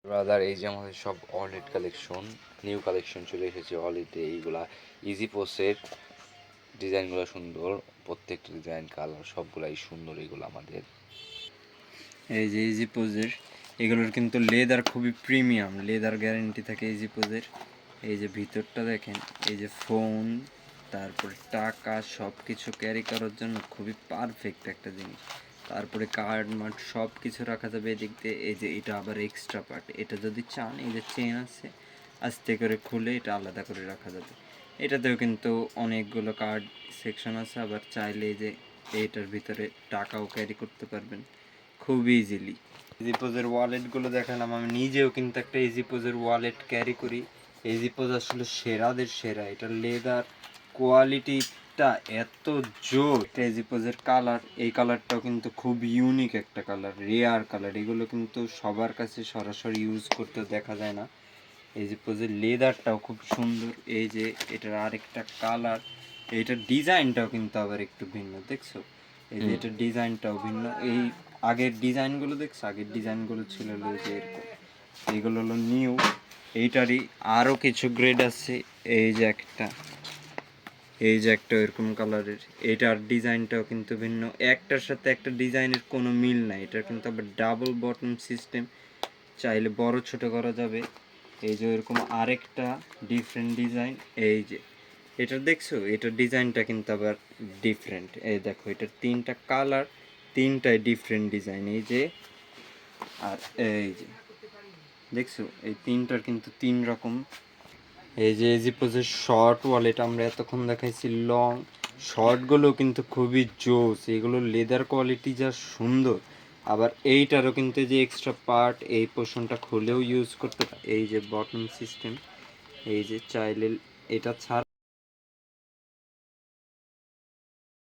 Brother, এই যে আমাদের সব ওয়ালেট কালেকশন, নিউ কালেকশন চলে এসেছে ওয়ালেটে। এইগুলা ইজি পোস্টের ডিজাইনগুলো সুন্দর, প্রত্যেকটা ডিজাইন কালার সবগুলাই সুন্দর। এগুলো আমাদের এই যে ইজি পোজের, এগুলোর কিন্তু লেদার খুবই প্রিমিয়াম, লেদার গ্যারেন্টি থাকে ইজি পোজের। এই যে ভিতরটা দেখেন, এই যে ফোন, তারপরে টাকা সব কিছু ক্যারি করার জন্য খুবই পারফেক্ট একটা জিনিস। তারপরে কার্ড মার্ড সব কিছু রাখা যাবে এদিক দিয়ে। এই যে এটা আবার এক্সট্রা পার্ট, এটা যদি চান এই যে চেন আছে, আস্তে করে খুলে এটা আলাদা করে রাখা যাবে। এটাতেও কিন্তু অনেকগুলো কার্ড সেকশন আছে, আবার চাইলে এই যে এটার ভিতরে টাকাও ক্যারি করতে পারবেন খুব ইজিলি। ইজিপোজের ওয়ালেটগুলো দেখালাম, আমি নিজেও কিন্তু একটা ইজিপোজের ওয়ালেট ক্যারি করি। ইজিপোজ আসলে সেরাদের সেরা, এটা লেদার কোয়ালিটিটা এত জোর। ইজিপোজের কালার, এই কালারটাও কিন্তু খুব ইউনিক একটা কালার, রেয়ার কালার। এগুলো কিন্তু সবার কাছে সরাসরি ইউজ করতে দেখা যায় না। ইজিপোজের লেদারটাও খুব সুন্দর। এই যে এটার আরেকটা কালার, এইটার ডিজাইনটাও কিন্তু আবার একটু ভিন্ন, দেখছো? এই যে এটার ডিজাইনটাও ভিন্ন। এই আগের ডিজাইনগুলো দেখছো, আগের ডিজাইনগুলো ছিল হলো যে এরকম, এইগুলো হলো নিউ। এইটারই আরও কিছু গ্রেড আছে। এই যে একটা, এই যে একটা এরকম কালারের, এটার ডিজাইনটাও কিন্তু ভিন্ন, একটার সাথে একটা ডিজাইনের কোনো মিল নাই। এটা কিন্তু আবার ডাবল বটম সিস্টেম, চাইলে বড় ছোট করা যাবে। এই যে এরকম আরেকটা ডিফারেন্ট ডিজাইন। এই যে এটা দেখছো, এটার ডিজাইনটা কিন্তু আবার ডিফারেন্ট। এই দেখো, এটার তিনটা কালার, তিনটাই ডিফারেন্ট ডিজাইন। এই যে, আর এই যে দেখছো, এই তিনটার কিন্তু তিন রকম। এই যে এজিপোজের শর্ট ওয়ালেট আমরা এতক্ষণ দেখাইছি লং, শর্টগুলো কিন্তু খুবই জোস, এগুলো লেদার কোয়ালিটি যা সুন্দর। আবার এইটারও কিন্তু যে এক্সট্রা পার্ট, এই পোর্শনটা খুলেও ইউজ করতে, এই যে বটম সিস্টেম, এই যে চাইলে এটা ছাড়া